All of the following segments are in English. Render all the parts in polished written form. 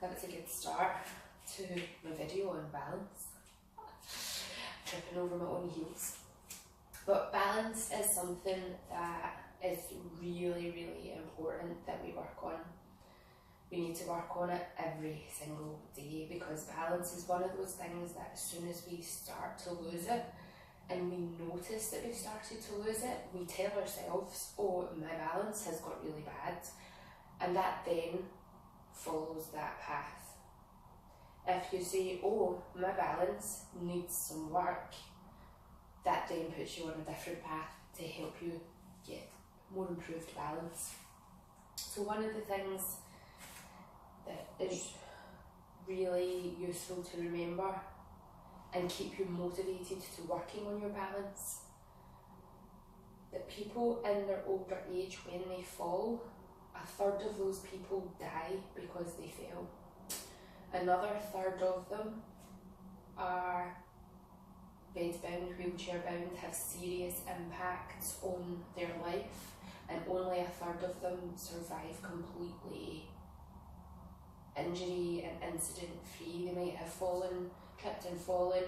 that was a good start to my video on balance. Tripping over my own heels. But balance is something that is really, really important that we work on. We need to work on it every single day, because balance is one of those things that as soon as we start to lose it, and we notice that we've started to lose it, we tell ourselves, oh, my balance has got really bad, and that then follows that path. If you say, oh, my balance needs some work, that then puts you on a different path to help you get more improved balance. So one of the things that is really useful to remember and keep you motivated to working on your balance, that people in their older age, when they fall, a third of those people die because they fell. Another third of them are bedbound, wheelchair bound, have serious impacts on their life, and only a third of them survive completely injury and incident free. They might have tripped and fallen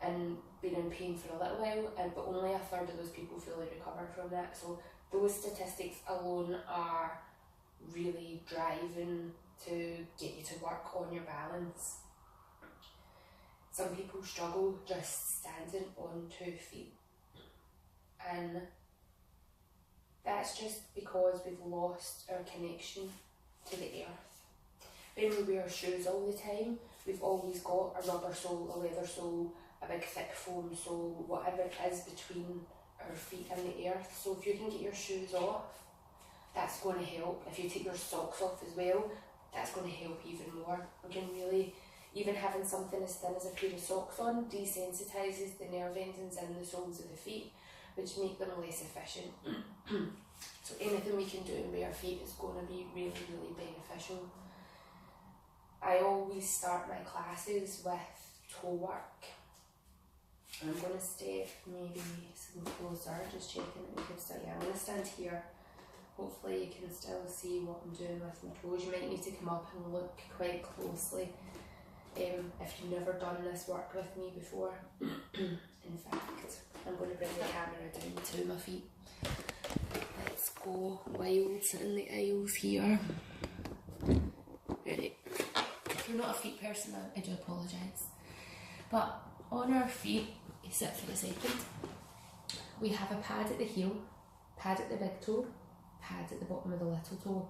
and been in pain for a little while, but only a third of those people fully recover from that. So those statistics alone are really driving to get you to work on your balance. Some people struggle just standing on 2 feet, and that's just because we've lost our connection to the earth. When we wear shoes all the time, we've always got a rubber sole, a leather sole, a big thick foam sole, whatever it is between our feet and the earth. So if you can get your shoes off, that's going to help. If you take your socks off as well, that's going to help even more. We can really, even having something as thin as a pair of socks on desensitises the nerve endings in the soles of the feet, which make them less efficient. So anything we can do in bare feet is going to be really, really beneficial. I always start my classes with toe work. I'm going to step maybe some closer, just checking that we can still, yeah, I'm going to stand here. Hopefully you can still see what I'm doing with my toes. You might need to come up and look quite closely if you've never done this work with me before. In fact, I'm going to bring the camera down to my feet. Let's go wild in the aisles here. Ready? If you're not a feet person, I do apologise. But on our feet, you sit for a second. We have a pad at the heel, pad at the big toe, pad at the bottom of the little toe.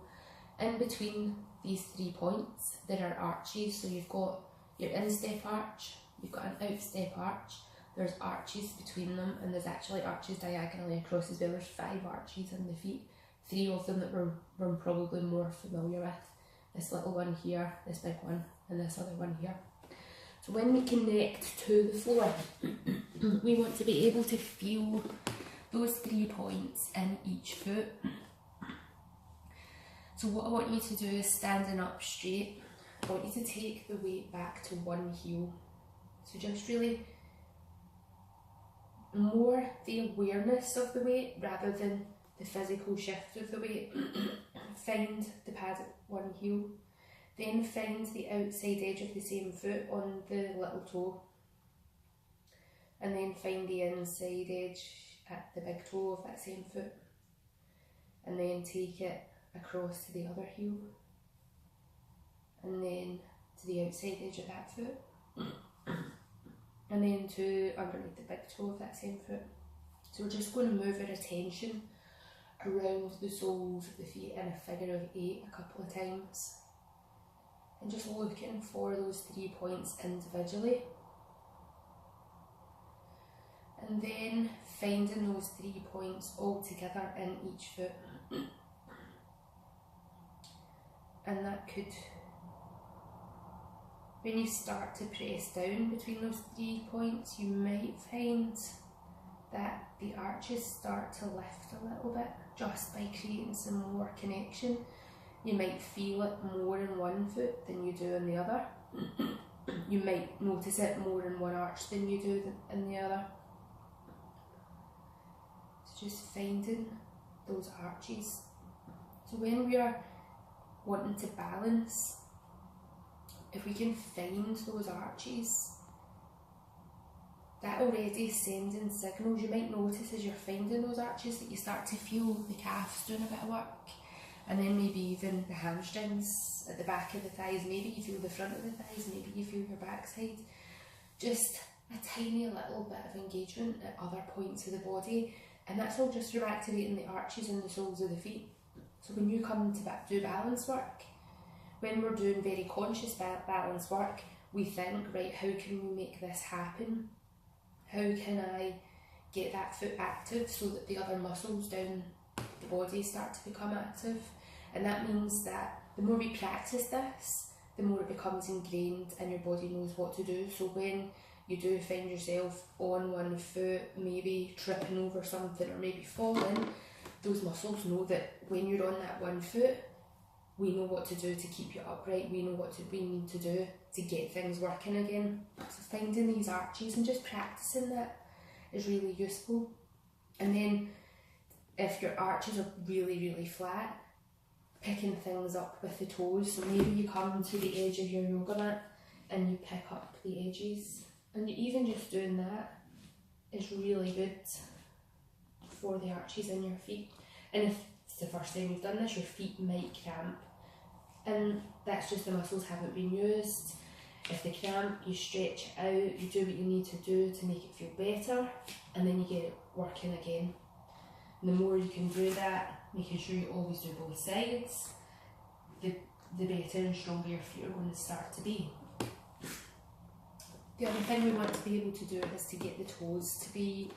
In between these 3 points, there are arches. So you've got your instep arch, you've got an outstep arch, there's arches between them, and there's actually arches diagonally across as well. There's 5 arches in the feet, 3 of them that we're probably more familiar with. This little one here, this big one, and this other one here. So when we connect to the floor, we want to be able to feel those 3 points in each foot. So what I want you to do is standing up straight, I want you to take the weight back to one heel. So just really more the awareness of the weight rather than the physical shift of the weight. Find the pad at one heel, then find the outside edge of the same foot on the little toe, and then find the inside edge at the big toe of that same foot, and then take it across to the other heel, and then to the outside edge of that foot, and then to underneath the big toe of that same foot. So we're just going to move our attention around the soles of the feet in a figure of 8 a couple of times, and just looking for those 3 points individually, and then finding those 3 points all together in each foot. And that could, when you start to press down between those 3 points, you might find that the arches start to lift a little bit just by creating some more connection. You might feel it more in one foot than you do in the other. You might notice it more in one arch than you do in the other. So just finding those arches. So when we are wanting to balance, if we can find those arches, that already is sending signals. You might notice as you're finding those arches that you start to feel the calves doing a bit of work, and then maybe even the hamstrings at the back of the thighs, maybe you feel the front of the thighs, maybe you feel your backside. Just a tiny little bit of engagement at other points of the body, and that's all just from activating the arches and the soles of the feet. So when you come to do balance work, when we're doing very conscious balance work, we think, right, how can we make this happen? How can I get that foot active so that the other muscles down the body start to become active? And that means that the more we practice this, the more it becomes ingrained and your body knows what to do. So when you do find yourself on one foot, maybe tripping over something or maybe falling, those muscles know that when you're on that one foot, we know what to do to keep you upright, we know what we need to do to get things working again. So finding these arches and just practicing that is really useful. And then if your arches are really, really flat, picking things up with the toes. So maybe you come to the edge of your yoga mat and you pick up the edges. And even just doing that is really good for the arches in your feet. And if it's the first time you've done this, your feet might cramp. And that's just the muscles haven't been used. If they cramp, you stretch it out, you do what you need to do to make it feel better, and then you get it working again. And the more you can do that, making sure you always do both sides, the better and stronger your feet are going to start to be. The other thing we want to be able to do is to get the toes to be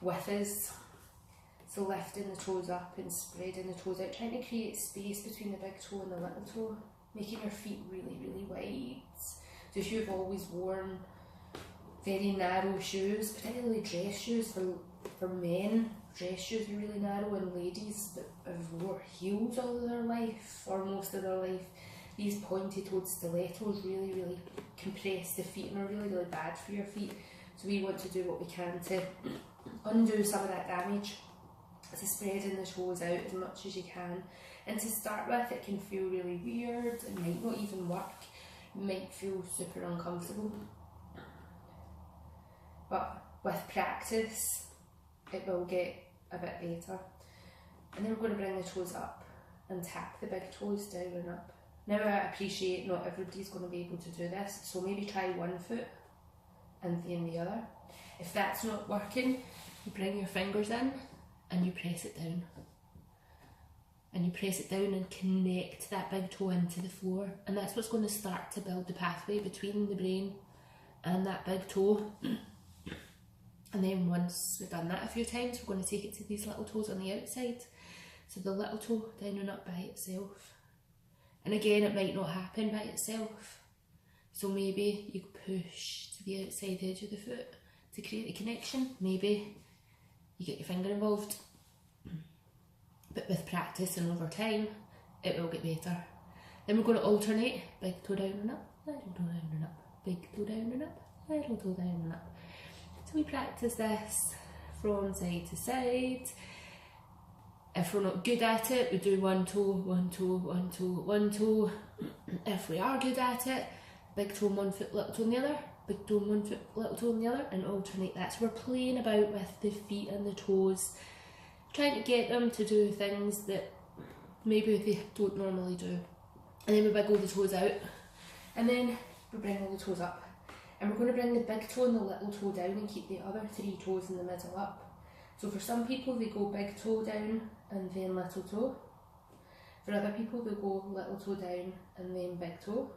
with us. So lifting the toes up and spreading the toes out, trying to create space between the big toe and the little toe, making your feet really, really wide. So if you've always worn very narrow shoes, particularly dress shoes for men, dress shoes are really narrow, and ladies that have wore heels all of their life or most of their life, these pointy-toed stilettos really, really compress the feet and are really, really bad for your feet. So we want to do what we can to undo some of that damage. So spreading the toes out as much as you can. And to start with, it can feel really weird, it might not even work, it might feel super uncomfortable. But with practice, it will get a bit better. And then we're going to bring the toes up and tap the big toes down and up. Now I appreciate not everybody's going to be able to do this, so maybe try one foot and then the other. If that's not working, you bring your fingers in and you press it down. And you press it down and connect that big toe into the floor. And that's what's going to start to build the pathway between the brain and that big toe. And then once we've done that a few times, we're going to take it to these little toes on the outside. So the little toe down and up by itself. And again, it might not happen by itself. So maybe you push to the outside edge of the foot to create a connection. Maybe you get your finger involved. But with practice and over time, it will get better. Then we're going to alternate big toe down and up, little toe down and up, big toe down and up, little toe down and up. So we practice this from side to side. If we're not good at it, we do one toe, one toe, one toe, one toe. If we are good at it, big toe on one foot, little toe on the other, big toe on one foot, little toe on the other, and alternate that. So we're playing about with the feet and the toes, trying to get them to do things that maybe they don't normally do. And then we wiggle the toes out, and then we bring all the toes up. And we're going to bring the big toe and the little toe down and keep the other three toes in the middle up. So for some people they go big toe down and then little toe. For other people they go little toe down and then big toe.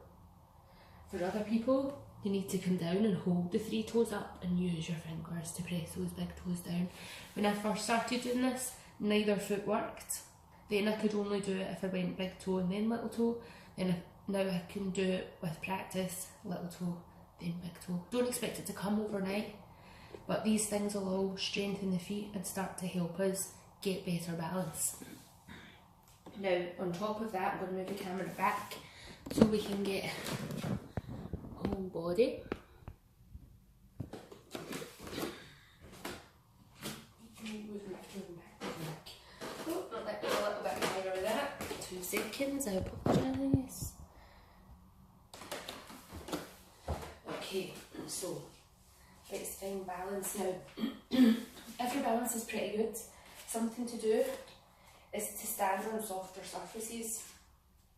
For other people you need to come down and hold the three toes up and use your fingers to press those big toes down. When I first started doing this, neither foot worked. Then I could only do it if I went big toe and then little toe. Now I can do it with practice, little toe, then big toe. Don't expect it to come overnight, but these things will all strengthen the feet and start to help us get better balance. Now, on top of that, I'm going to move the camera back so we can get whole body. Oh, not let me go a little bit higher with that. 2 seconds, I apologise. So, let's find balance now. If your balance is pretty good, something to do is to stand on softer surfaces.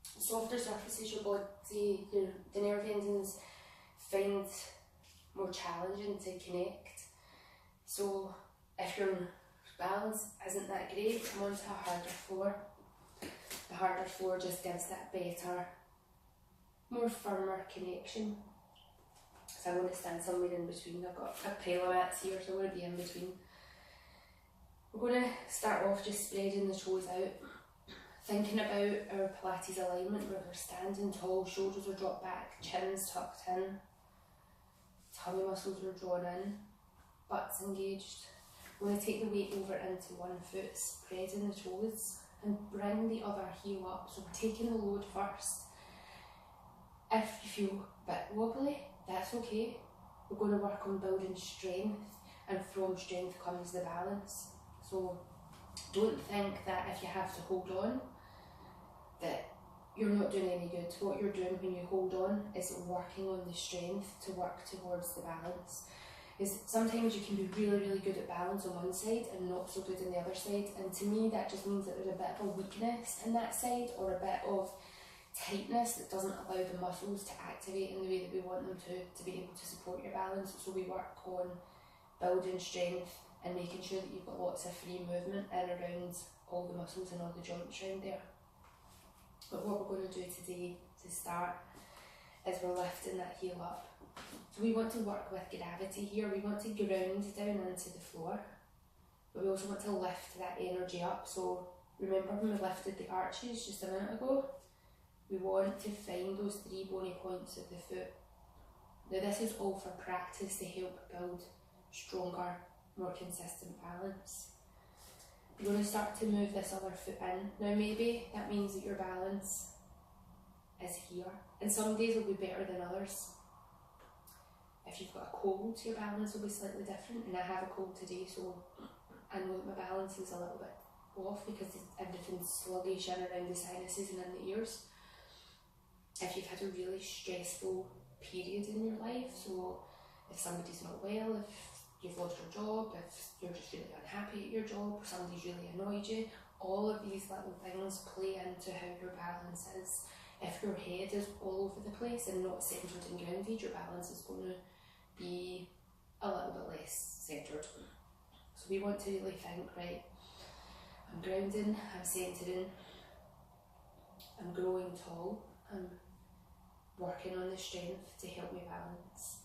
Softer surfaces your body, the nerve endings find more challenging to connect. So if your balance isn't that great, come onto a harder floor. The harder floor just gives that better, more firmer connection. So I'm going to stand somewhere in between. I've got a pile of mats here, so I'm going to be in between. We're going to start off just spreading the toes out, thinking about our Pilates alignment where we're standing tall, shoulders are dropped back, chin's tucked in, tummy muscles are drawn in, butts engaged. We're going to take the weight over into one foot, spreading the toes, and bring the other heel up. So we're taking the load first. If you feel a bit wobbly, that's okay. We're going to work on building strength, and from strength comes the balance. So don't think that if you have to hold on, that you're not doing any good. What you're doing when you hold on is working on the strength to work towards the balance. Is sometimes you can be really, really good at balance on one side and not so good on the other side. And to me, that just means that there's a bit of a weakness in that side, or a bit of tightness that doesn't allow the muscles to activate in the way that we want them to be able to support your balance. So we work on building strength and making sure that you've got lots of free movement in around all the muscles and all the joints around there. But what we're going to do today to start is we're lifting that heel up. So we want to work with gravity here. We want to ground down into the floor, but we also want to lift that energy up. So remember when we lifted the arches just a minute ago? We want to find those 3 bony points of the foot. Now this is all for practice to help build stronger, more consistent balance. You're going to start to move this other foot in. Now maybe that means that your balance is here, and some days will be better than others. If you've got a cold, your balance will be slightly different, and I have a cold today, so I know that my balance is a little bit off because everything's sluggish in around the sinuses and in the ears. If you've had a really stressful period in your life, so if somebody's not well, if you've lost your job, if you're just really unhappy at your job, or somebody's really annoyed you, all of these little things play into how your balance is. If your head is all over the place and not centred and grounded, your balance is going to be a little bit less centred. So we want to really think, right, I'm grounding, I'm centering, I'm growing tall, I'm working on the strength to help me balance.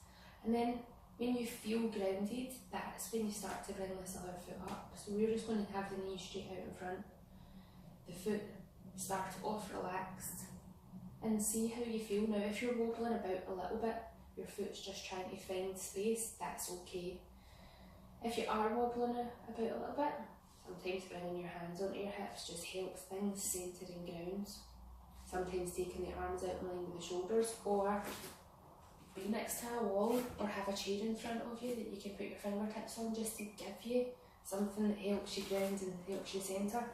And then when you feel grounded, that's when you start to bring this other foot up. So we're just going to have the knee straight out in front, the foot start off relaxed, and see how you feel. Now if you're wobbling about a little bit, your foot's just trying to find space, that's okay. If you are wobbling about a little bit, sometimes bringing your hands onto your hips just helps things centre and ground. Sometimes taking the arms out in line with the shoulders, or be next to a wall or have a chair in front of you that you can put your fingertips on, just to give you something that helps you ground and helps you centre.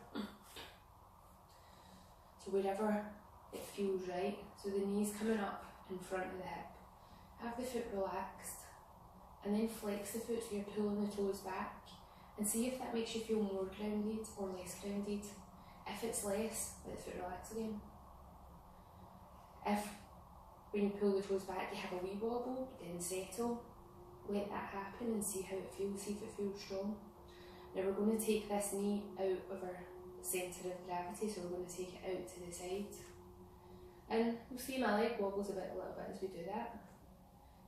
So wherever it feels right, so the knees coming up in front of the hip, have the foot relaxed, and then flex the foot so you're pulling the toes back, and see if that makes you feel more grounded or less grounded. If it's less, let the foot relax again. If when you pull the toes back you have a wee wobble, then settle, let that happen and see how it feels, see if it feels strong. Now we're going to take this knee out of our centre of gravity, so we're going to take it out to the side. And you'll see my leg wobbles a little bit as we do that.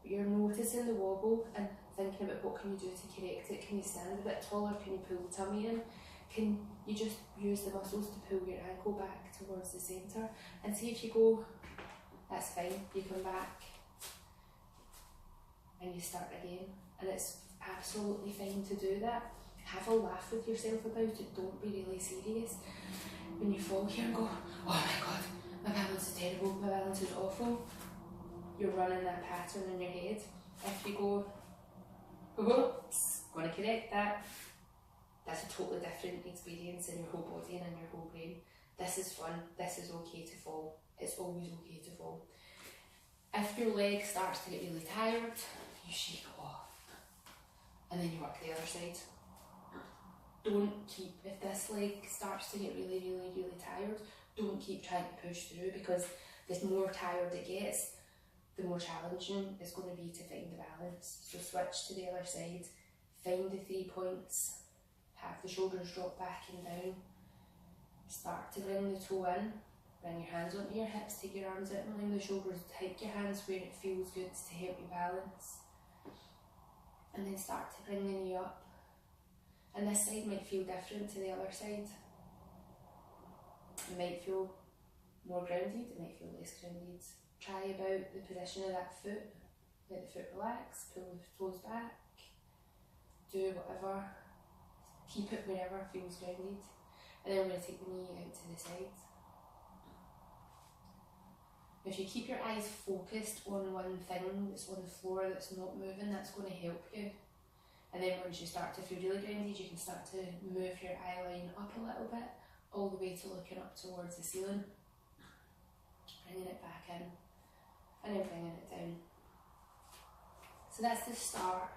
But you're noticing the wobble and thinking about what can you do to correct it. Can you stand a bit taller? Can you pull the tummy in? Can you just use the muscles to pull your ankle back towards the centre? And see if you go, that's fine, you come back and you start again. And it's absolutely fine to do that. Have a laugh with yourself about it, don't be really serious. When you fall here and go, oh my god, my balance is terrible, my balance is awful, you're running that pattern in your head. If you go, oops, going to correct that, that's a totally different experience in your whole body and in your whole brain. This is fun, this is okay to fall, it's always okay to fall. If your leg starts to get really tired, you shake it off. And then you work the other side. Don't keep, if this leg starts to get really, really, really tired, don't keep trying to push through, because the more tired it gets, the more challenging it's going to be to find the balance. So switch to the other side, find the 3 points, have the shoulders drop back and down, start to bring the toe in, bring your hands onto your hips, take your arms out and line the shoulders, take your hands where it feels good to help you balance, and then start to bring the knee up. And this side might feel different to the other side. It might feel more grounded, it might feel less grounded. Try about the position of that foot, let the foot relax, pull the toes back, do whatever, keep it wherever feels grounded. And then we're going to take the knee out to the side. If you keep your eyes focused on one thing that's on the floor that's not moving, that's going to help you. And then once you start to feel really grounded, you can start to move your eye line up a little bit, all the way to looking up towards the ceiling. Bringing it back in, and then bringing it down. So that's the start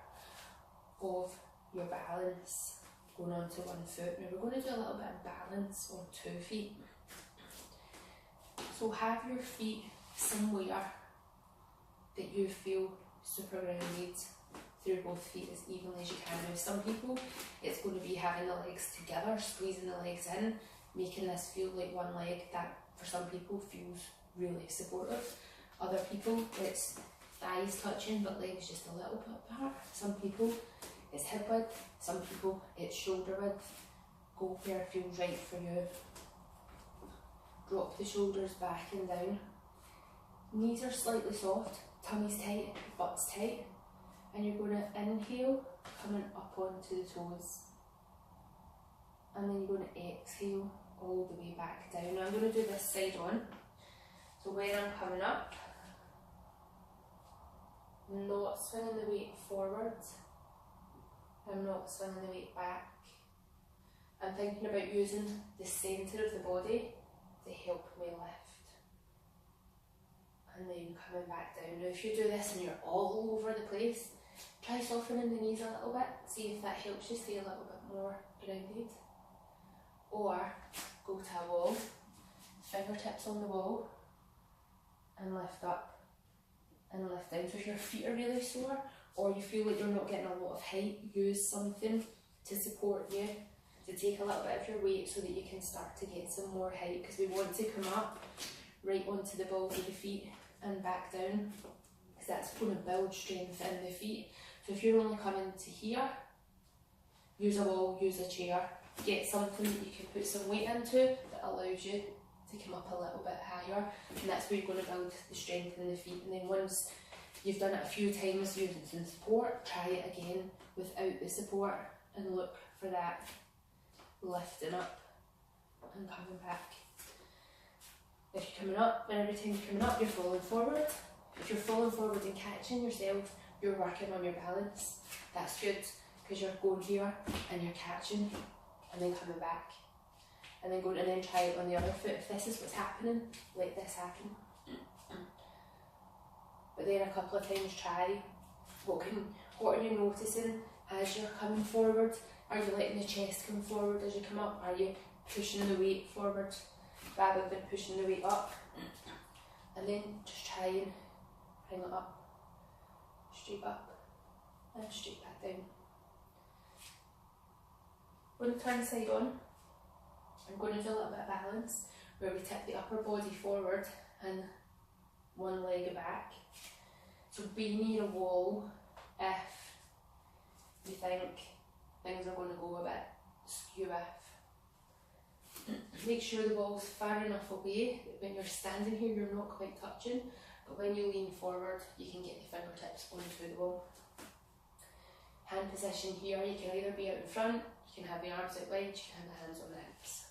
of your balance, going on to one foot. Now we're going to do a little bit of balance on 2 feet. So have your feet somewhere that you feel super grounded through both feet as evenly as you can. Now some people, it's going to be having the legs together, squeezing the legs in, making this feel like one leg. That for some people feels really supportive. Other people, it's thighs touching but legs just a little bit apart. Some people, it's hip width. Some people, it's shoulder width. Go where it feels right for you. Drop the shoulders back and down. Knees are slightly soft, tummy's tight, butt's tight. And you're going to inhale, coming up onto the toes. And then you're going to exhale all the way back down. Now I'm going to do this side on. So when I'm coming up, I'm not swinging the weight forward. I'm not swinging the weight back. I'm thinking about using the centre of the body to help me lift. And then coming back down. Now if you do this and you're all over the place, try softening the knees a little bit, see if that helps you stay a little bit more grounded. Or go to a wall, fingertips on the wall, and lift up and lift down. So if your feet are really sore, or you feel like you're not getting a lot of height, use something to support you, to take a little bit of your weight so that you can start to get some more height, because we want to come up right onto the balls of the feet and back down, because that's going to build strength in the feet. So if you're only coming to here, use a wall, use a chair, get something that you can put some weight into that allows you to come up a little bit higher, and that's where you're going to build the strength in the feet. And then once you've done it a few times using some support, try it again without the support and look for that lifting up and coming back. If you're coming up, and every time you're coming up, you're falling forward. If you're falling forward and catching yourself, you're working on your balance. That's good, because you're going here and you're catching and then coming back. And then going, and then try it on the other foot. If this is what's happening, let this happen. But then a couple of times try, what are you noticing as you're coming forward? Are you letting the chest come forward as you come up? Are you pushing the weight forward rather than pushing the weight up? And then just try and bring it up, straight up, and straight back down. When we turn side on, I'm going to do a little bit of balance where we tip the upper body forward and one leg back. So be near a wall if you think things are going to go a bit skew if. Make sure the wall's far enough away that when you're standing here you're not quite touching, but when you lean forward you can get the fingertips onto the wall. Hand position here, you can either be out in front, you can have the arms out wide, you can have the hands on the hips.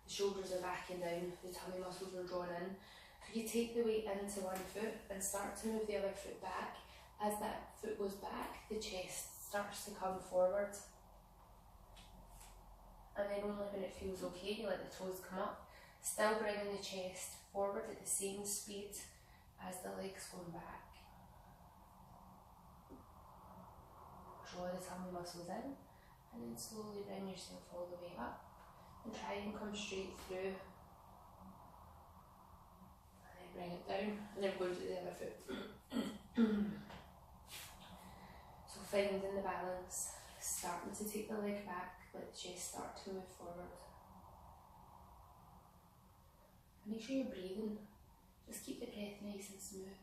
The shoulders are back and down, the tummy muscles are drawn in. So you take the weight into one foot and start to move the other foot back. As that foot goes back, the chest starts to come forward. And then only when it feels okay, you let the toes come up, still bringing the chest forward at the same speed as the legs going back. draw the tummy muscles in, and then slowly bring yourself all the way up and try and come straight through. And then bring it down, and then go to the other foot. So finding the balance, starting to take the leg back, let the chest start to move forward. And make sure you're breathing, just keep the breath nice and smooth.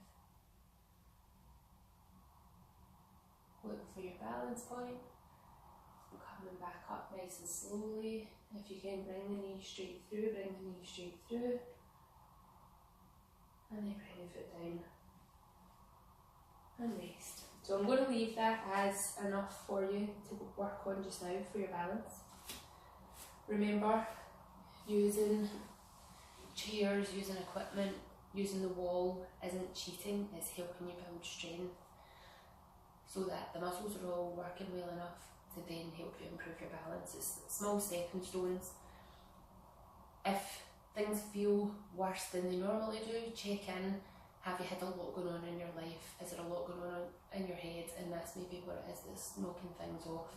Look for your balance point, coming back up nice and slowly. If you can, bring the knee straight through, bring the knee straight through, and then bring the foot down and rest. So I'm going to leave that as enough for you to work on just now for your balance. Remember, using chairs, using equipment, using the wall isn't cheating, it's helping you build strength so that the muscles are all working well enough to then help you improve your balance. It's small stepping stones. If things feel worse than they normally do, check in. Have you had a lot going on in your life? Is there a lot going on in your head? And that's maybe what it is that's knocking things off.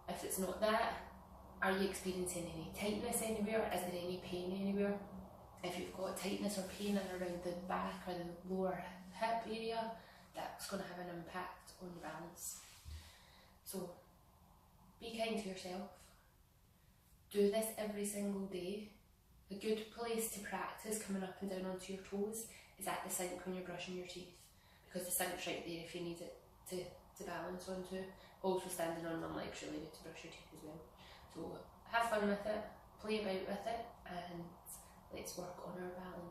If it's not that, are you experiencing any tightness anywhere? Is there any pain anywhere? If you've got tightness or pain around the back or the lower hip area, that's going to have an impact on your balance. So be kind to yourself. Do this every single day. A good place to practice coming up and down onto your toes is at the sink when you're brushing your teeth, because the sink's right there if you need it to balance onto. Also standing on one leg's really good to brush your teeth as well. So have fun with it, play about with it, and let's work on our balance.